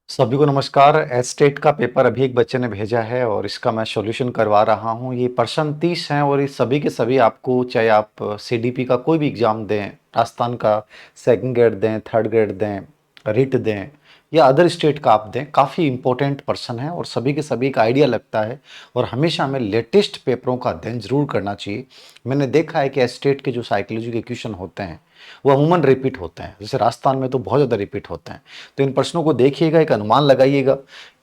सभी को नमस्कार। एस्टेट का पेपर अभी एक बच्चे ने भेजा है और इसका मैं सॉल्यूशन करवा रहा हूँ। ये प्रश्न 30 हैं और ये सभी के सभी आपको, चाहे आप सीडीपी का कोई भी एग्जाम दें, राजस्थान का सेकंड ग्रेड दें, थर्ड ग्रेड दें, रिट दें या अदर स्टेट का आप दें, काफ़ी इंपॉर्टेंट पर्सन है और सभी के सभी का आइडिया लगता है। और हमेशा हमें लेटेस्ट पेपरों का अध्ययन जरूर करना चाहिए। मैंने देखा है कि एस्टेट के जो साइकोलॉजी के क्वेश्चन होते हैं वो अमूमन रिपीट होते हैं, जैसे राजस्थान में तो बहुत ज़्यादा रिपीट होते हैं। तो इन प्रश्नों को देखिएगा, एक अनुमान लगाइएगा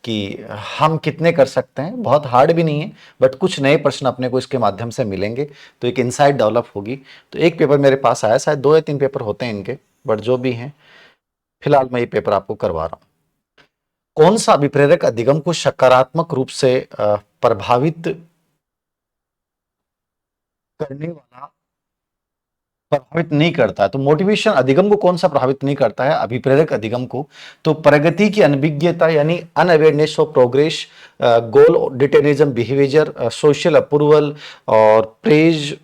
कि हम कितने कर सकते हैं। बहुत हार्ड भी नहीं है, बट कुछ नए प्रश्न अपने को इसके माध्यम से मिलेंगे तो एक इंसाइट डेवलप होगी। तो एक पेपर मेरे पास आया, शायद 2 या 3 पेपर होते हैं इनके, बट जो भी हैं फिलहाल मैं ये पेपर आपको करवा रहा हूँ। कौन सा अभिप्रेरक अधिगम को सकारात्मक रूप से प्रभावित करने वाला प्रभावित नहीं करता है? तो मोटिवेशन अधिगम को कौन सा प्रभावित नहीं करता है? अभिप्रेरक अधिगम को। तो प्रगति की अनभिज्ञता यानी unawareness of progress, goal detailism behaviour, social approval और प्रेज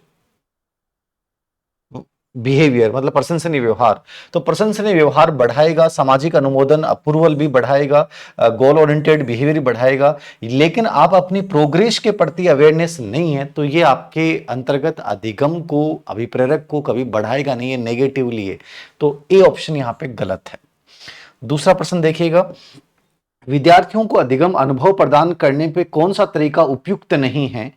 बिहेवियर, मतलब प्रशंसनीय व्यवहार। तो प्रशंसनीय व्यवहार बढ़ाएगा, सामाजिक अनुमोदन अप्रूवल भी बढ़ाएगा, गोल ओरिएंटेड बिहेवियर बढ़ाएगा। लेकिन आप अपनी प्रोग्रेस के प्रति अवेयरनेस नहीं है तो ये आपके अंतर्गत अधिगम को, अभिप्रेरक को कभी बढ़ाएगा नहीं, है नेगेटिवली है। तो ए ऑप्शन यहां पे गलत है। दूसरा प्रश्न देखिएगा, विद्यार्थियों को अधिगम अनुभव प्रदान करने पे कौन सा तरीका उपयुक्त नहीं है?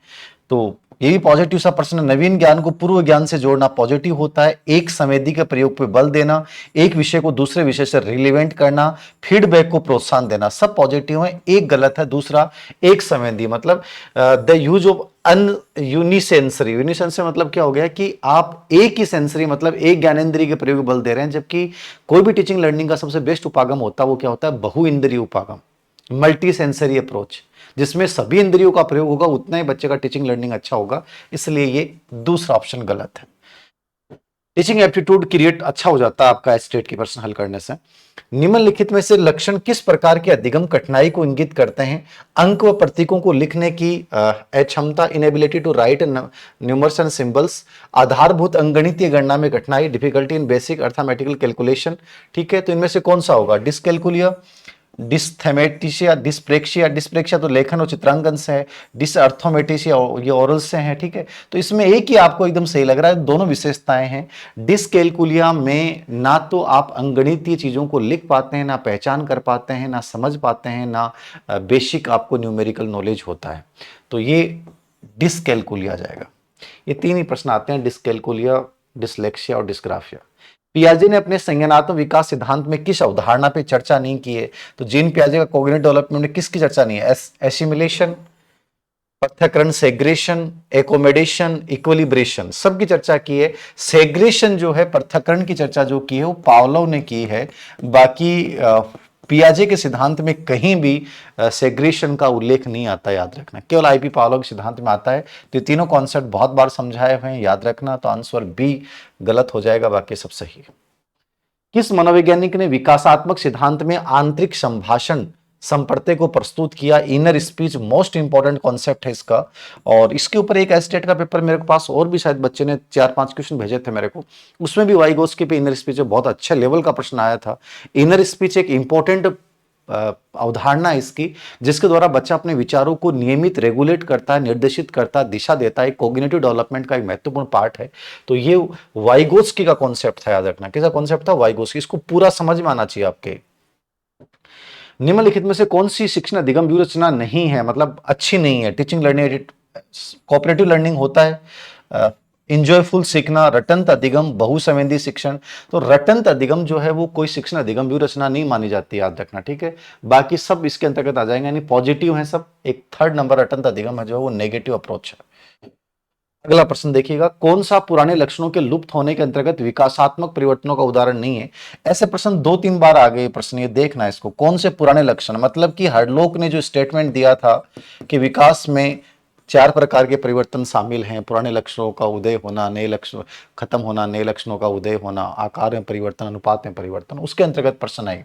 तो ये भी पॉजिटिव सा प्रश्न है। नवीन ज्ञान को पूर्व ज्ञान से जोड़ना पॉजिटिव होता है, एक संवेदी के प्रयोग पे बल देना, एक विषय को दूसरे विषय से रिलेवेंट करना, फीडबैक को प्रोत्साहन देना, सब पॉजिटिव है। एक गलत है, दूसरा एक संवेदी, मतलब द यूज ऑफ अन यूनिसेंसरी। यूनिसेंसरी मतलब क्या हो गया कि आप एक ही सेंसरी, मतलब एक ज्ञानेंद्रिय के प्रयोग बल दे रहे हैं, जबकि कोई भी टीचिंग लर्निंग का सबसे बेस्ट उपागम होता है वो क्या होता है? बहु इंद्रिय उपागम, मल्टी सेंसरी अप्रोच, जिसमें सभी इंद्रियों का प्रयोग होगा, उतना ही बच्चे का टीचिंग लर्निंग अच्छा होगा। इसलिए ये दूसरा ऑप्शन गलत है। टीचिंग एप्टीट्यूड क्रिएट अच्छा हो जाता है आपका स्टेट की प्रश्न हल करने से। निम्नलिखित में से लक्षण किस प्रकार के अधिगम कठिनाई को इंगित करते हैं? अंक व प्रतीकों को लिखने की अक्षमता, inability to write numerals and symbols, आधारभूत अंगणितीय गणना में कठिनाई, difficulty in basic arithmetical calculation. ठीक है, तो इनमें से कौन सा होगा? डिसकैलकुलिया, डिस्थेमेटिशिया, डिस्प्रेक्शिया। डिस्प्रेक्शिया तो लेखन और चित्रांकन से है, डिसअर्थोमेटिशिया ये ओरल से है। ठीक है, तो इसमें एक ही आपको एकदम सही लग रहा है, दोनों विशेषताएं हैं। डिसकैलकुलिया में ना तो आप अंगणितीय चीजों को लिख पाते हैं, ना पहचान कर पाते हैं, ना समझ पाते हैं, ना बेसिक आपको न्यूमेरिकल नॉलेज होता है, तो ये डिसकैलकुलिया जाएगा। ये तीन ही प्रश्न आते हैं, डिसकैलकुलिया, डिसलेक्सिया और डिस्ग्राफिया। पियाजे ने अपने संज्ञानात्मक विकास सिद्धांत में किस अवधारणा पे चर्चा नहीं की है? तो जीन पियाजे का कॉग्निटिव डेवलपमेंट में किसकी चर्चा नहीं है? एसिमिलेशन, पृथक्करण, सेग्रेशन, एकोमोडेशन, इक्विलिब्रेशन, सबकी चर्चा की है। सेग्रेशन जो है, पृथक्करण की चर्चा जो की है वो पावलोव ने की है। बाकी पियाजे के सिद्धांत में कहीं भी सेग्रेशन का उल्लेख नहीं आता, याद रखना, केवल आईपी पावलोव के सिद्धांत में आता है। तो तीनों कॉन्सेप्ट बहुत बार समझाए हुए हैं, याद रखना। तो आंसर बी गलत हो जाएगा, बाकी सब सही है। किस मनोवैज्ञानिक ने विकासात्मक सिद्धांत में आंतरिक संभाषण संपर्क को प्रस्तुत किया? Inner speech most important concept है इसका। और इसके ऊपर एक एस्टेट का पेपर मेरे पास और भी शायद बच्चे ने 4-5 क्वेश्चन भेजे थे मेरे को, उसमें भी वाइगोस्की पे इनर स्पीच बहुत अच्छे लेवल का प्रश्न आया था। इनर स्पीच एक इंपॉर्टेंट अवधारणा है इसकी, जिसके द्वारा बच्चा अपने विचारों को नियमित रेगुलेट करता है, निर्देशित करता है, दिशा देता है। कॉग्निटिव डेवलपमेंट का एक महत्वपूर्ण पार्ट है। तो ये वाइगोस्की का कॉन्सेप्ट था, याद रखना। किसका कॉन्सेप्ट था? वाइगोस्की। इसको पूरा समझ में आना चाहिए आपके। निम्नलिखित में से कौन सी शिक्षण अधिगम व्यूह रचना नहीं है, मतलब अच्छी नहीं है? टीचिंग लर्निंग, कोऑपरेटिव लर्निंग होता है, इंजॉयफुल सीखना, रटंत अधिगम, बहुसंवेदी शिक्षण। तो रटंत अधिगम जो है वो कोई शिक्षण अधिगम व्यूह रचना नहीं मानी जाती, याद रखना। ठीक है, बाकी सब इसके अंतर्गत आ जाएंगे, यानी पॉजिटिव है सब। एक थर्ड नंबर रटंत अधिगम है जो है वो नेगेटिव अप्रोच है। अगला प्रश्न देखिएगा, कौन सा पुराने लक्षणों के लुप्त होने के अंतर्गत विकासात्मक परिवर्तनों का उदाहरण नहीं है? ऐसे प्रश्न 2-3 बार आ गए प्रश्न, ये देखना इसको। कौन से पुराने लक्षण, मतलब कि हरलोक ने जो स्टेटमेंट दिया था कि विकास में 4 प्रकार के परिवर्तन शामिल हैं, पुराने लक्षणों का उदय होना, नए लक्षण खत्म होना, नए लक्षणों का उदय होना, आकार में परिवर्तन, अनुपात में परिवर्तन, उसके अंतर्गत प्रश्न आए।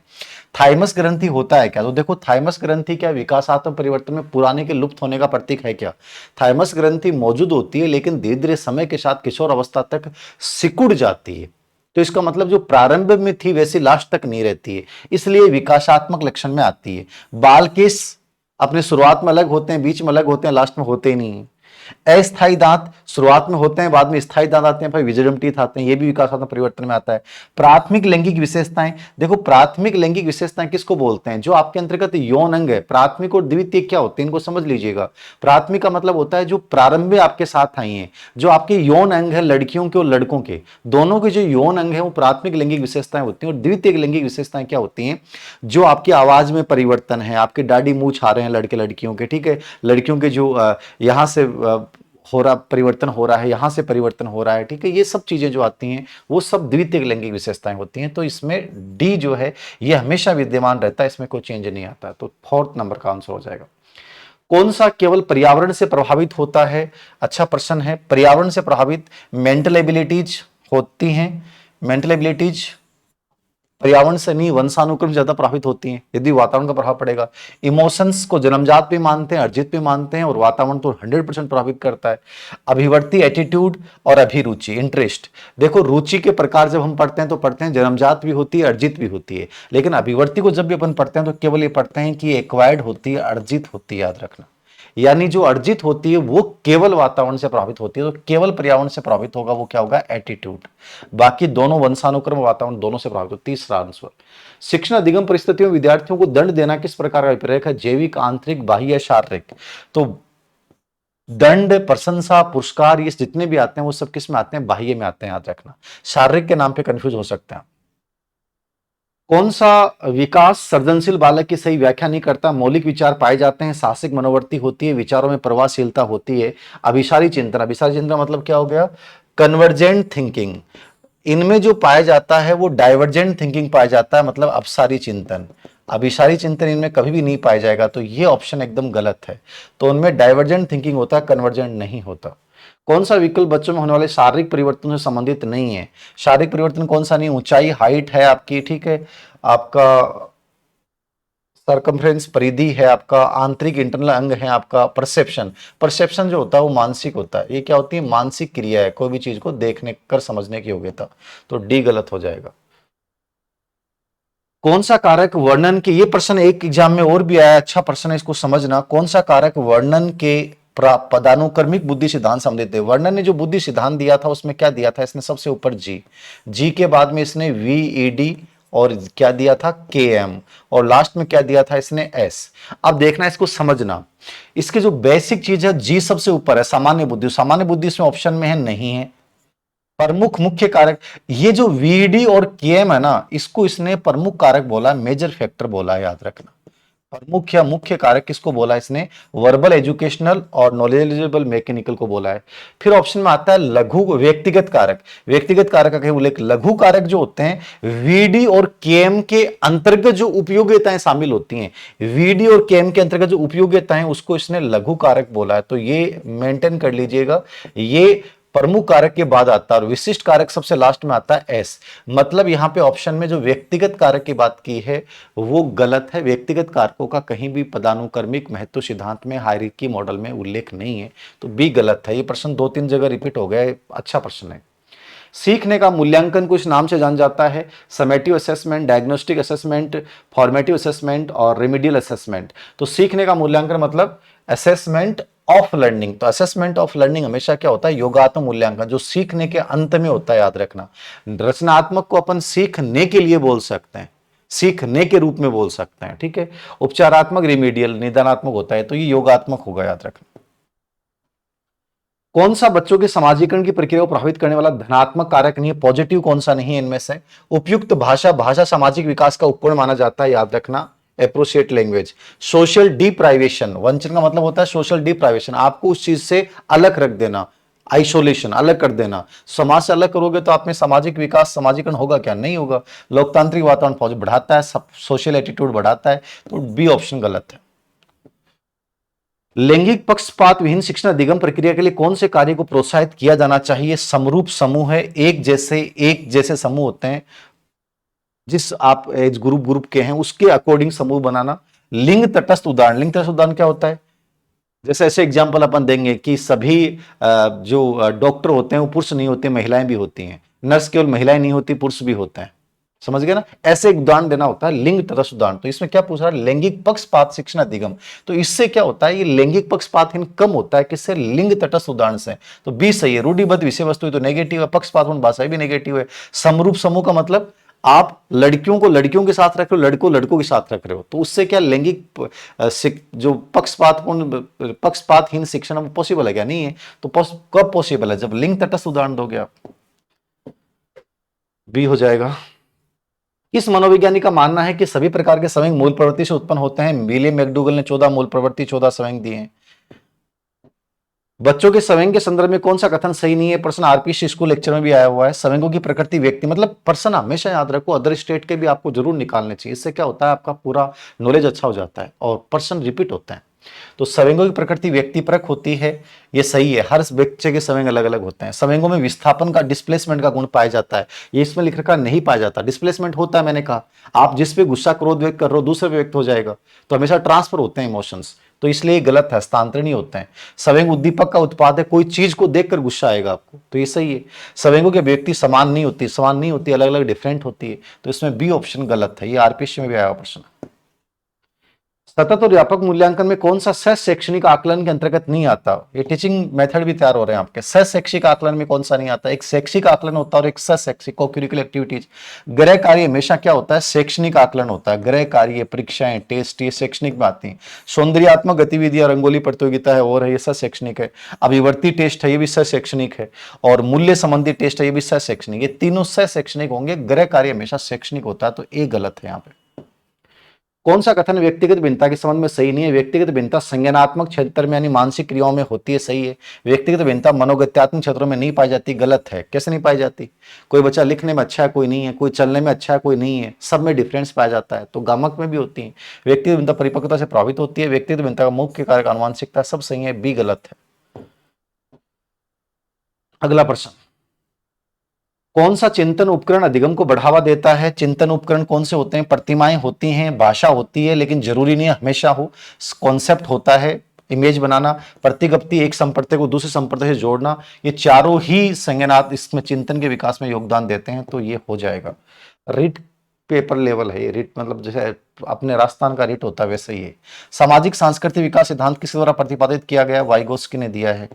थाइमस ग्रंथि होता है क्या? तो देखो, थाइमस ग्रंथि क्या विकासात्मक परिवर्तन में पुराने के लुप्त होने का प्रतीक है क्या? थाइमस ग्रंथि मौजूद होती है, लेकिन धीरे धीरे समय के साथ किशोर अवस्था तक सिकुड़ जाती है। तो इसका मतलब जो प्रारंभ में थी वैसी लास्ट तक नहीं रहती है, इसलिए विकासात्मक लक्षण में आती है। बाल केस अपने शुरुआत में अलग होते हैं, बीच में अलग होते हैं, लास्ट में होते ही नहीं है। अस्थायी दांत शुरुआत में होते हैं, बाद में स्थायी दांत आते हैं, फिर विजडम टीथ आते हैं, ये भी विकासात्मक परिवर्तन में आता है। प्राथमिक लैंगिक विशेषताएं, देखो प्राथमिक लैंगिक विशेषताएं किसको बोलते हैं? जो आपके अंतर्गत यौन अंग है। प्राथमिक और द्वितीय क्या होते हैं, इनको समझ लीजिएगा। प्राथमिक का मतलब होता है जो प्रारंभ में आपके साथ आई हैं, जो आपके यौन अंग है लड़कियों के और लड़कों के, दोनों के जो यौन अंग है वो प्राथमिक लैंगिक विशेषताएं होती हैं। और द्वितीय लैंगिक विशेषताएं क्या होती हैं? जो आपकी आवाज में परिवर्तन है, आपके दाढ़ी मूंछ आ रहे हैं लड़के लड़कियों के, ठीक है, लड़कियों के जो यहां से हो रहा परिवर्तन हो रहा है, यहां से परिवर्तन हो रहा है, ठीक है, ये सब चीजें जो आती हैं वो सब द्वितीय लैंगिक विशेषताएं होती हैं। तो इसमें डी जो है ये हमेशा विद्यमान रहता है, इसमें कोई चेंज नहीं आता। तो फोर्थ नंबर का आंसर हो जाएगा। कौन सा केवल पर्यावरण से प्रभावित होता है? अच्छा प्रश्न है। पर्यावरण से प्रभावित मेंटल एबिलिटीज होती हैं। मेंटल एबिलिटीज पर्यावरण से नहीं, वंशानुक्रम ज्यादा प्रभावित होती हैं यदि वातावरण का प्रभाव पड़ेगा। इमोशंस को जन्मजात भी मानते हैं, अर्जित भी मानते हैं, और वातावरण तो 100% प्रभावित करता है। अभिवर्ती एटीट्यूड और अभिरुचि इंटरेस्ट, देखो रुचि के प्रकार जब हम पढ़ते हैं तो पढ़ते हैं जन्मजात भी होती है, अर्जित भी होती है, लेकिन अभिवर्ती को जब भी अपन पढ़ते हैं तो केवल ये पढ़ते हैं कि एक्वायर्ड होती है, अर्जित होती है, याद रखना। यानी जो अर्जित होती है वो केवल वातावरण से प्रभावित होती है, तो केवल पर्यावरण से प्रभावित होगा वो क्या होगा? एटीट्यूड। बाकी दोनों वंशानुक्रम वातावरण दोनों से प्रभावित होता है। तीसरा आंसर। शिक्षण अधिगम परिस्थितियों में विद्यार्थियों को दंड देना किस प्रकार का विपर्यय है? जैविक, आंतरिक, बाह्य, शारीरिक। तो दंड, प्रशंसा, पुरस्कार ये जितने भी आते हैं वो सब किस में आते हैं? बाह्य में आते हैं, याद रखना। शारीरिक के नाम पे कंफ्यूज हो सकते हैं। कौन सा विकास सृजनशील बालक की सही व्याख्या नहीं करता? मौलिक विचार पाए जाते हैं, साहसिक मनोवृत्ति होती है, विचारों में प्रवाहशीलता होती है, अभिसारी चिंतन। अभिसारी चिंतन मतलब क्या हो गया? Convergent thinking. इनमें जो पाया जाता है वो डाइवर्जेंट थिंकिंग पाया जाता है, मतलब अपसारी चिंतन। अभिसारी चिंतन इनमें कभी भी नहीं पाया जाएगा, तो ये ऑप्शन एकदम गलत है। तो उनमें डाइवर्जेंट थिंकिंग होता है, कन्वर्जेंट नहीं होता। कौन सा विकल्प बच्चों में होने वाले शारीरिक परिवर्तन से संबंधित नहीं है? शारीरिक परिवर्तन कौन सा नहीं? ऊंचाई, हाइट है आपकी, ठीक है, आपका सरकमफ्रेंस परिधि है, आपका आंतरिक इंटरनल अंग है, आपका परसेप्शन। परसेप्शन जो होता है वो मानसिक होता है। ये क्या होती है? मानसिक क्रिया है, कोई भी चीज को देखने कर समझने की योग्यता। तो डी गलत हो जाएगा। कौन सा कारक वर्णन के, ये प्रश्न एक एग्जाम में और भी आया, अच्छा प्रश्न है, इसको समझना। कौन सा कारक वर्णन के पदानुक्रमिक बुद्धि सिद्धांत संबंधित है? वर्णन ने जो बुद्धि सिद्धांत दिया था उसमें क्या दिया था इसने? सबसे ऊपर जी, जी के बाद में इसने वीईडी और क्या दिया था? के एम, और लास्ट में क्या दिया था इसने? एस। अब देखना, इसको समझना, इसके जो बेसिक चीज है, जी सबसे ऊपर है, सामान्य बुद्धि। सामान्य बुद्धि इसमें ऑप्शन में है, नहीं है। प्रमुख मुख्य कारक, ये जो वीडी और केएम है ना, इसको इसने प्रमुख कारक बोला, मेजर फैक्टर बोला है, याद रखना। प्रमुख या मुख्य कारक किसको बोला इसने? वर्बल, एजुकेशनल और नॉलेजेबल मैकेनिकल को बोला है। फिर ऑप्शन में आता है लघु व्यक्तिगत कारक। व्यक्तिगत कारक का उल्लेख, लघु कारक जो होते हैं वीडी और केएम के अंतर्गत जो उपयोगिताएं शामिल होती हैं, वीडी और केएम के अंतर्गत जो उपयोगिताएं, उसको इसने लघु कारक बोला है। तो ये मेंटेन कर लीजिएगा, ये प्रमुख कारक के बाद आता है और विशिष्ट कारक सबसे लास्ट में आता है एस। मतलब यहां पे ऑप्शन में जो व्यक्तिगत कारक की बात की है वो गलत है। व्यक्तिगत कारकों का कहीं भी पदानुक्रमिक महत्व सिद्धांत में, हायरार्की मॉडल में उल्लेख नहीं है, तो बी गलत है। ये प्रश्न 2-3 जगह रिपीट हो गया है, अच्छा प्रश्न है। सीखने का मूल्यांकन कुछ नाम से जान जाता है, summative assessment, diagnostic assessment, formative assessment और रेमिडियल असेसमेंट। तो सीखने का मूल्यांकन मतलब असेसमेंट ऑफ लर्निंग। तो असेसमेंट ऑफ लर्निंग हमेशा क्या होता है? योगात्मक मूल्यांकन, जो सीखने के अंत में होता है, याद रखना। रचनात्मक को अपन सीखने के लिए बोल सकते हैं, सीखने के रूप में बोल सकते हैं, ठीक है। उपचारात्मक, रिमीडियल, निदानात्मक होता है, तो ये योगात्मक होगा, याद रखना। कौन सा बच्चों के समाजीकरण की प्रक्रिया को प्रभावित करने वाला धनात्मक कारक नहीं है? पॉजिटिव कौन सा नहीं है इनमें से? उपयुक्त भाषा, भाषा सामाजिक विकास का उपकरण माना जाता है, याद रखना। Appropriate language. सोशल डिप्राइवेशन, वंचन का मतलब होता है सोशल डिप्राइवेशन, आपको उस चीज से अलग रख देना, आइसोलेशन, अलग कर देना। समाज से अलग करोगे तो आप में सामाजिक विकास, सामाजिकरण होगा क्या? नहीं होगा। लोकतांत्रिक वातावरण बढ़ाता है, सोशल एटीट्यूड बढ़ाता है, तो बी ऑप्शन गलत है। लैंगिक पक्षपात विहीन शिक्षण अधिगम प्रक्रिया के लिए कौन से कार्य को प्रोत्साहित किया जाना चाहिए? समरूप समूह है, एक जैसे समूह होते हैं, जिस आप एज ग्रुप के हैं उसके अकॉर्डिंग समूह बनाना। लिंग तटस्थ उदाहरण, लिंग तटस्थ उदाहरण क्या होता है? जैसे ऐसे एग्जांपल अपन देंगे कि सभी जो डॉक्टर होते हैं वो पुरुष नहीं होते, महिलाएं भी होती हैं। नर्स केवल महिलाएं नहीं होती, पुरुष भी होते हैं। समझ गए ना? ऐसे एक उदाहरण देना होता है, लिंग तटस्थ उदाहरण। तो इसमें क्या पूछ रहा है, लैंगिक पक्षपात शिक्षण अधिगम। तो इससे क्या होता है, ये लैंगिक पक्षपातहीन कम होता है, किससे? लिंग तटस्थ उदाहरण से। तो बी सही है। रूढ़िबद्ध विषय वस्तु तो नेगेटिव है, पक्षपातपूर्ण भाषा भी नेगेटिव है। समरूप समूह का मतलब आप लड़कियों को लड़कियों के साथ रख रहे हो, लड़कों लड़कों के साथ रख रहे हो, तो उससे क्या लैंगिक जो पक्षपातहीन शिक्षण पॉसिबल है क्या? नहीं है। तो कब पॉसिबल है? जब लिंग तटस्थ उदाहरण दोगे आप। बी हो जाएगा। इस मनोविज्ञानी का मानना है कि सभी प्रकार के संवेग मूल प्रवृत्ति से उत्पन्न होते हैं। विलियम मैकडूगल ने 14 मूल प्रवृत्ति 14 संवेग दिए हैं। बच्चों के संवेग के संदर्भ में कौन सा कथन सही नहीं है? प्रश्न आरपीसी स्कूल लेक्चर में भी आया हुआ है। संवेगों की प्रकृति व्यक्ति, मतलब पर्सन हमेशा याद रखो, अदर स्टेट के भी आपको जरूर निकालने चाहिए। इससे क्या होता है, आपका पूरा नॉलेज अच्छा हो जाता है और पर्सन रिपीट होता है। तो संवेगों की प्रकृति व्यक्तिपरक होती है, ये सही है। हर बच्चे के संवेग अलग अलग होते हैं। संवेगों में विस्थापन का, डिस्प्लेसमेंट का गुण पाया जाता है, ये इसमें लिख रखा नहीं पाया जाता। डिस्प्लेसमेंट होता है, मैंने कहा आप जिस पे गुस्सा क्रोध व्यक्त कर रहे हो दूसरे पे व्यक्त हो जाएगा, तो हमेशा ट्रांसफर होते हैं इमोशंस, तो इसलिए ये गलत है, हस्तांतरण ही होते हैं। संवेग उद्दीपक का उत्पाद है, कोई चीज को देखकर गुस्सा आएगा आपको, तो ये सही है। संवेगों की व्यक्ति समान नहीं होती, अलग अलग डिफरेंट होती है, तो इसमें बी ऑप्शन गलत है। ये आरपीएससी में भी आया प्रश्न। सतत और व्यापक मूल्यांकन में कौन सा सह शैक्षणिक आकलन के अंतर्गत नहीं आता? ये टीचिंग मेथड भी तैयार हो रहे हैं आपके। सह शैक्षिक आकलन में कौन सा नहीं आता? एक शैक्षिक आकलन होता है और एक सह शैक्षिक को-करिकुलर एक्टिविटीज। गृह कार्य हमेशा क्या होता है? शैक्षणिक आकलन होता है। गृह कार्य, परीक्षाएं, टेस्ट, ये शैक्षणिक में आती है। सौंदर्यात्मक गतिविधियां, रंगोली प्रतियोगिता है और ये सह शैक्षणिक है। अभिवर्ती टेस्ट है, ये भी सह शैक्षणिक है। और मूल्य संबंधी टेस्ट है, ये भी सह शैक्षणिक। ये तीनों सह शैक्षणिक होंगे। गृह कार्य हमेशा शैक्षणिक होता है, तो ये गलत है यहाँ पे। कौन सा कथन व्यक्तिगत भिन्नता के संबंध में सही नहीं है? व्यक्तिगत भिन्नता संज्ञानात्मक क्षेत्र में यानी मानसिक क्रियाओं में होती है, सही है। व्यक्तिगत भिन्नता मनोगत्यात्मक क्षेत्रों में नहीं पाई जाती, गलत है। कैसे नहीं पाई जाती? कोई बच्चा लिखने में अच्छा है, कोई नहीं है। कोई चलने में अच्छा है, कोई नहीं है। सब में डिफरेंस पाया जाता है, तो गामक में भी होती है। व्यक्तिगत भिन्नता परिपक्वता से प्रभावित होती है। व्यक्तिगत भिन्नता का मुख्य कारक आनुवंशिकता, सब सही है, बी गलत है। अगला प्रश्न, कौन सा चिंतन उपकरण अधिगम को बढ़ावा देता है? चिंतन उपकरण कौन से होते हैं? प्रतिमाएं होती हैं, भाषा होती है, लेकिन जरूरी नहीं हमेशा हो। कॉन्सेप्ट होता है, इमेज बनाना, प्रतिगप्ति, एक संप्रदाय को दूसरे संप्रदाय से जोड़ना, ये चारों ही संज्ञानात्मक इसमें चिंतन के विकास में योगदान देते हैं, तो ये हो जाएगा। रिट पेपर लेवल है ये। रिट मतलब जैसे अपने राजस्थान का रिट होता है वैसे ही है। सामाजिक सांस्कृतिक विकास सिद्धांत किसके द्वारा प्रतिपादित किया गया? वाइगोस्की ने दिया है।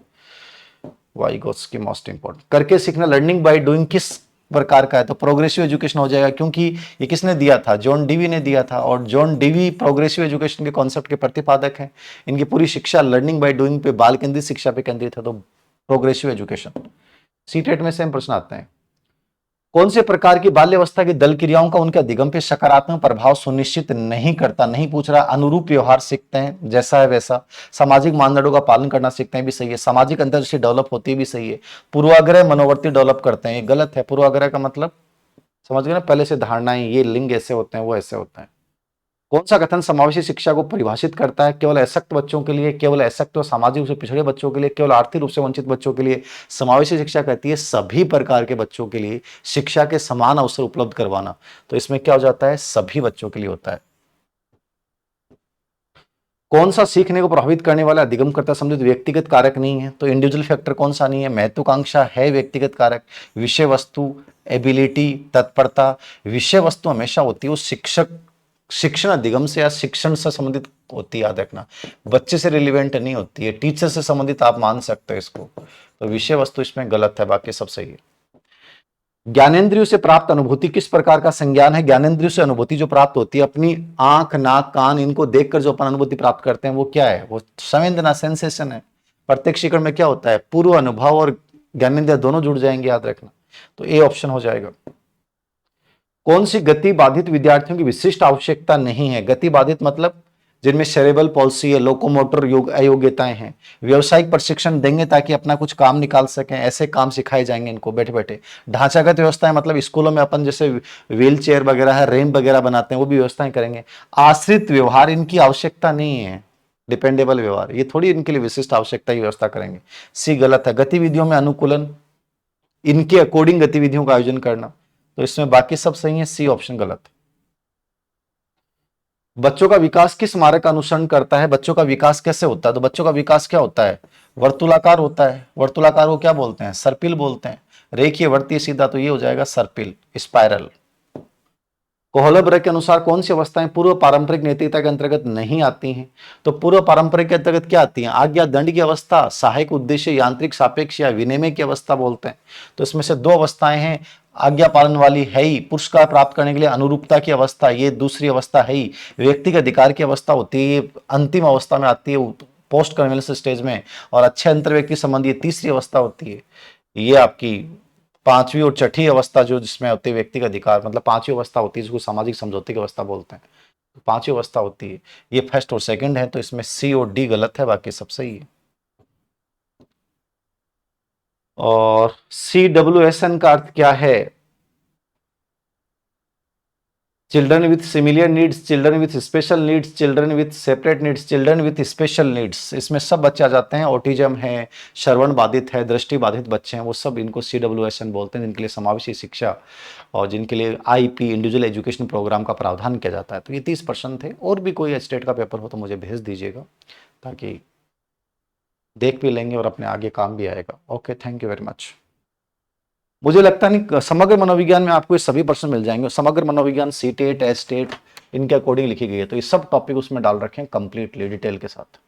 Vygotsky most important. करके सीखना, लर्निंग बाय डूइंग किस प्रकार का है? तो प्रोग्रेसिव एजुकेशन हो जाएगा, क्योंकि ये किसने दिया था? जॉन डीवी ने दिया था, और जॉन डीवी प्रोग्रेसिव एजुकेशन के कॉन्सेप्ट के प्रतिपादक हैं। इनकी पूरी शिक्षा लर्निंग बाय डूइंग पे, बाल केंद्रित शिक्षा पे केंद्रित है, तो प्रोग्रेसिव एजुकेशन। सीटेट में सेम प्रश्न आते हैं। कौन से प्रकार की बाल्यावस्था की दल क्रियाओं का उनके अधिगम पे सकारात्मक प्रभाव सुनिश्चित नहीं करता? नहीं पूछ रहा। अनुरूप व्यवहार सीखते हैं, जैसा है वैसा। सामाजिक मानदंडों का पालन करना सीखते हैं, भी सही है। सामाजिक अंतर्दृष्टि डेवलप होती है, भी सही है। पूर्वाग्रह मनोवर्ती डेवलप करते हैं, ये गलत है। पूर्वाग्रह का मतलब समझ गए ना, पहले से धारणाएं, ये लिंग ऐसे होते हैं, वो ऐसे होते हैं। कौन सा कथन समावेशी शिक्षा को परिभाषित करता है? केवल असक्त बच्चों के लिए, केवल असक्त और सामाजिक रूप से पिछड़े बच्चों के लिए, केवल आर्थिक रूप से वंचित बच्चों के लिए। समावेशी शिक्षा कहती है सभी प्रकार के बच्चों के लिए शिक्षा के समान अवसर उपलब्ध करवाना, तो इसमें क्या हो जाता है? सभी बच्चों के लिए होता है। कौन सा सीखने को प्रभावित करने वाला अधिगमकर्ता संबंधित व्यक्तिगत कारक नहीं है? तो इंडिविजुअल फैक्टर कौन सा नहीं है? महत्वाकांक्षा है व्यक्तिगत कारक। विषय वस्तु, एबिलिटी, तत्परता, विषय वस्तु हमेशा होती है वो शिक्षण अधिगम से या शिक्षण से संबंधित होती है, याद रखना। बच्चे से रिलेवेंट नहीं होती है, टीचर से संबंधित आप मान सकते हो इसको, तो विषय वस्तु इसमें गलत है, बाकी सब सही है। ज्ञानेंद्रियों से प्राप्त अनुभूति किस प्रकार का संज्ञान है? ज्ञानेंद्रियों से अनुभूति जो प्राप्त होती है, अपनी आंख, नाक, कान, इनको देखकर जो अपन अनुभूति प्राप्त करते हैं, वो क्या है? वो संवेदना, सेंसेशन है। प्रत्यक्षीकरण में क्या होता है? पूर्व अनुभव और ज्ञानेंद्रिय दोनों जुड़ जाएंगे, याद रखना, तो ए ऑप्शन हो जाएगा। कौन सी गति बाधित विद्यार्थियों की विशिष्ट आवश्यकता नहीं है? गति बाधित मतलब जिनमें सेरेब्रल पॉल्सी है, लोकोमोटर अयोग्यताएं हैं। व्यवसायिक प्रशिक्षण देंगे ताकि अपना कुछ काम निकाल सकें, ऐसे काम सिखाए जाएंगे इनको बैठे बैठे। ढांचागत व्यवस्थाएं मतलब स्कूलों में अपन जैसे व्हील चेयर वगैरह है, रैंप वगैरह बनाते हैं, वो भी व्यवस्थाएं करेंगे। आश्रित व्यवहार इनकी आवश्यकता नहीं है, डिपेंडेबल व्यवहार, ये थोड़ी इनके लिए विशिष्ट आवश्यकता की व्यवस्था करेंगे, सी गलत है। गतिविधियों में अनुकूलन, इनके अकॉर्डिंग गतिविधियों का आयोजन करना, तो इसमें बाकी सब सही है, सी ऑप्शन गलत है। बच्चों का विकास किस मार्ग का अनुसरण करता है? बच्चों का विकास कैसे होता है? तो बच्चों का विकास क्या होता है? वर्तुलाकार होता है। वर्तुलाकार को क्या बोलते हैं? सर्पिल बोलते हैं। रेखीय, वर्तीय, सीधा, तो ये हो जाएगा सर्पिल, स्पाइरल। कोहलब्र के अनुसार कौन सी अवस्थाएं पूर्व पारंपरिक नैतिकता के अंतर्गत नहीं आती हैं? तो पूर्व पारंपरिक के अंतर्गत क्या आती हैं? आज्ञा दंड की अवस्था, सहायक उद्देश्य, यांत्रिक सापेक्ष या विनिमय की अवस्था बोलते हैं। तो इसमें से दो अवस्थाएं हैं, आज्ञा पालन वाली है ही, पुरस्कार प्राप्त करने के लिए अनुरूपता की अवस्था, ये दूसरी अवस्था है ही, व्यक्तिगत अधिकार की अवस्था होती है, ये अंतिम अवस्था में आती है, पोस्ट कन्वेंस स्टेज में, और अच्छे अंतर व्यक्ति संबंधी तीसरी अवस्था होती है। ये आपकी पांचवी और छठी अवस्था जो जिसमें होती है व्यक्तिगत अधिकार, मतलब पांचवी अवस्था होती है जिसको सामाजिक समझौते की अवस्था बोलते हैं, तो पांचवी अवस्था होती है। ये फर्स्ट और सेकंड है, तो इसमें सी और डी गलत है, बाकी सब सही है। और CWSN का अर्थ क्या है? Children with similar needs, children with special needs, children with separate needs, children with special needs, इसमें सब बच्चे आ जाते हैं। ऑटिज्म है, श्रवण बाधित है, दृष्टि बाधित बच्चे हैं, वो सब इनको CWSN बोलते हैं, जिनके लिए समावेशी शिक्षा और जिनके लिए IP इंडिविजुअल एजुकेशन प्रोग्राम का प्रावधान किया जाता है। तो ये 30 प्रश्न थे। और भी कोई स्टेट का पेपर हो तो मुझे भेज दीजिएगा, ताकि देख भी लेंगे और अपने आगे काम भी आएगा। Okay, thank you very much. मुझे लगता नहीं समग्र मनोविज्ञान में आपको ये सभी प्रश्न मिल जाएंगे। समग्र मनोविज्ञान CTET, STET इनके अकॉर्डिंग लिखी गई है, तो ये सब टॉपिक उसमें डाल रखे हैं कंप्लीटली डिटेल के साथ।